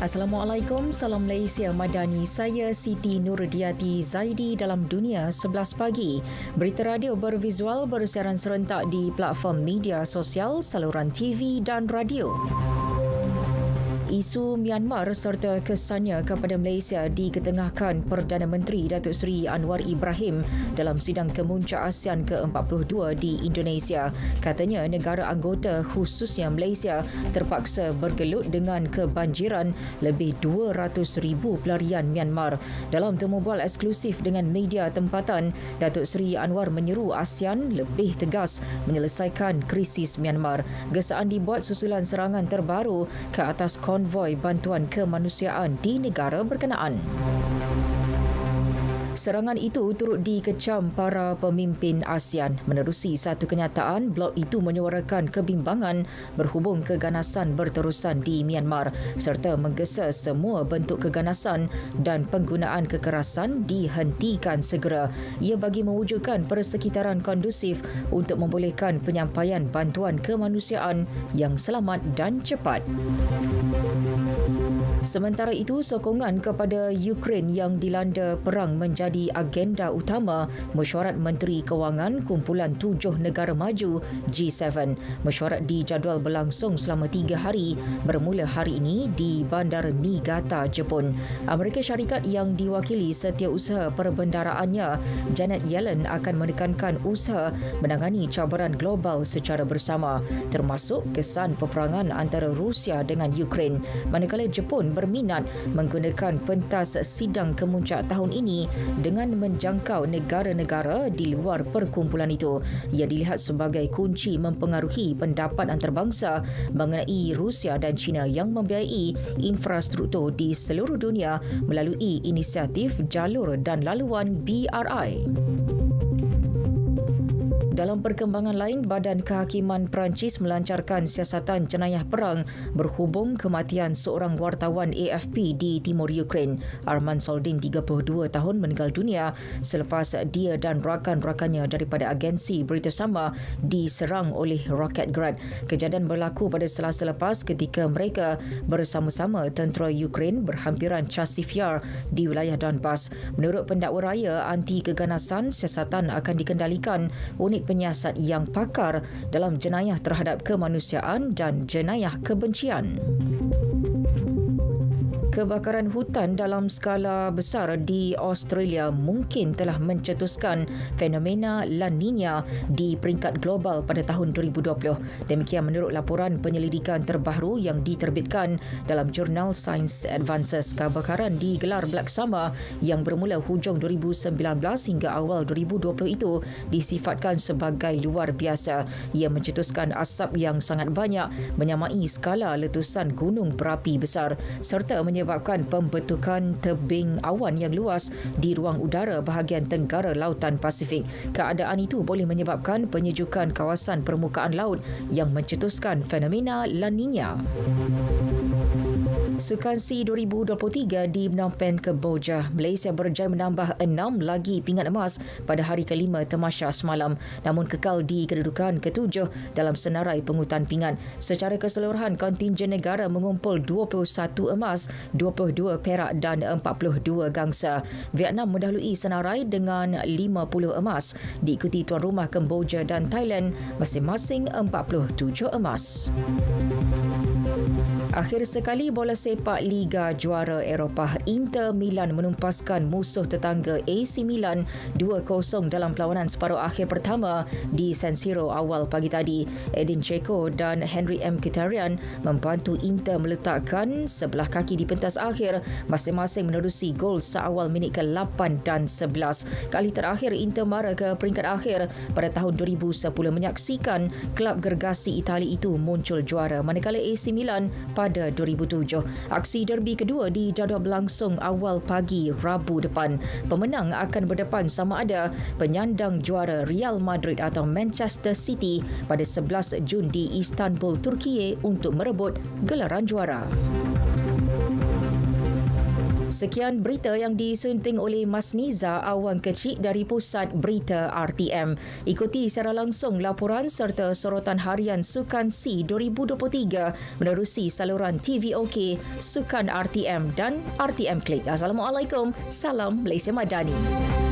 Assalamualaikum, salam Malaysia Madani. Saya Siti Nurdiati Zaidi dalam Dunia 11 pagi. Berita radio bervisual bersiaran serentak di platform media sosial, saluran TV dan radio. Isu Myanmar serta kesannya kepada Malaysia diketengahkan Perdana Menteri Datuk Seri Anwar Ibrahim dalam sidang kemuncak ASEAN ke-42 di Indonesia. Katanya negara anggota khususnya Malaysia terpaksa bergelut dengan kebanjiran lebih 200,000 pelarian Myanmar. Dalam temu bual eksklusif dengan media tempatan, Datuk Seri Anwar menyeru ASEAN lebih tegas menyelesaikan krisis Myanmar. Gesaan dibuat susulan serangan terbaru ke atas konvoi bantuan kemanusiaan di negara berkenaan. Serangan itu turut dikecam para pemimpin ASEAN. Menerusi satu kenyataan, blok itu menyuarakan kebimbangan berhubung keganasan berterusan di Myanmar serta menggesa semua bentuk keganasan dan penggunaan kekerasan dihentikan segera. Ia bagi mewujudkan persekitaran kondusif untuk membolehkan penyampaian bantuan kemanusiaan yang selamat dan cepat. Sementara itu, sokongan kepada Ukraine yang dilanda perang menjadi agenda utama mesyuarat Menteri Kewangan Kumpulan 7 Negara Maju G7. Mesyuarat dijadual berlangsung selama 3 hari bermula hari ini di Bandar Niigata, Jepun. Amerika Syarikat yang diwakili Setiausaha Perbendaraannya Janet Yellen akan menekankan usaha menangani cabaran global secara bersama, termasuk kesan peperangan antara Rusia dengan Ukraine. Manakala Jepun berminat menggunakan pentas sidang kemuncak tahun ini dengan menjangkau negara-negara di luar perkumpulan itu. Ia dilihat sebagai kunci mempengaruhi pendapat antarabangsa mengenai Rusia dan China yang membiayai infrastruktur di seluruh dunia melalui inisiatif jalur dan laluan BRI. Dalam perkembangan lain, Badan Kehakiman Perancis melancarkan siasatan jenayah perang berhubung kematian seorang wartawan AFP di timur Ukraine. Arman Soldin, 32 tahun, meninggal dunia selepas dia dan rakan-rakannya daripada agensi berita sama diserang oleh roket Grad. Kejadian berlaku pada Selasa lepas ketika mereka bersama-sama tentera Ukraine berhampiran Chasiv Yar di wilayah Donbas. Menurut pendakwa raya anti keganasan, siasatan akan dikendalikan unit penyiasat yang pakar dalam jenayah terhadap kemanusiaan dan jenayah kebencian. Kebakaran hutan dalam skala besar di Australia mungkin telah mencetuskan fenomena La Nina di peringkat global pada tahun 2020. Demikian menurut laporan penyelidikan terbaru yang diterbitkan dalam jurnal Science Advances. Kebakaran digelar Black Summer yang bermula hujung 2019 hingga awal 2020 itu disifatkan sebagai luar biasa. Ia mencetuskan asap yang sangat banyak, menyamai skala letusan gunung berapi besar serta menyebabkan pembentukan tebing awan yang luas di ruang udara bahagian tenggara lautan Pasifik. Keadaan itu boleh menyebabkan penyejukan kawasan permukaan laut yang mencetuskan fenomena La Nina. Sukan SEA 2023 di Phnom Penh, Kemboja, Malaysia berjaya menambah 6 lagi pingat emas pada hari kelima tamasya semalam, namun kekal di kedudukan ketujuh dalam senarai pengutan pingat. Secara keseluruhan, kontingen negara mengumpul 21 emas, 22 perak dan 42 gangsa. Vietnam mendahului senarai dengan 50 emas, diikuti tuan rumah Kemboja dan Thailand masing-masing 47 emas. Akhir sekali, bola sepak Liga Juara Eropah, Inter Milan menumpaskan musuh tetangga AC Milan 2-0 dalam perlawanan separuh akhir pertama di San Siro awal pagi tadi. Edin Dzeko dan Henry Mkhitaryan membantu Inter meletakkan sebelah kaki di pentas akhir, masing-masing menerusi gol seawal minit ke-8 dan 11. Kali terakhir Inter mara ke peringkat akhir pada tahun 2010 menyaksikan kelab gergasi Itali itu muncul juara, manakala AC Milan pada 2007. Aksi derby kedua dijadual berlangsung awal pagi Rabu depan. Pemenang akan berdepan sama ada penyandang juara Real Madrid atau Manchester City pada 11 Jun di Istanbul, Turki untuk merebut gelaran juara. Sekian berita yang disunting oleh Mas Niza Awang Kecik dari Pusat Berita RTM. Ikuti secara langsung laporan serta sorotan harian Sukan C 2023 menerusi saluran TVOK, Sukan RTM dan RTM Klik. Assalamualaikum, salam Malaysia Madani.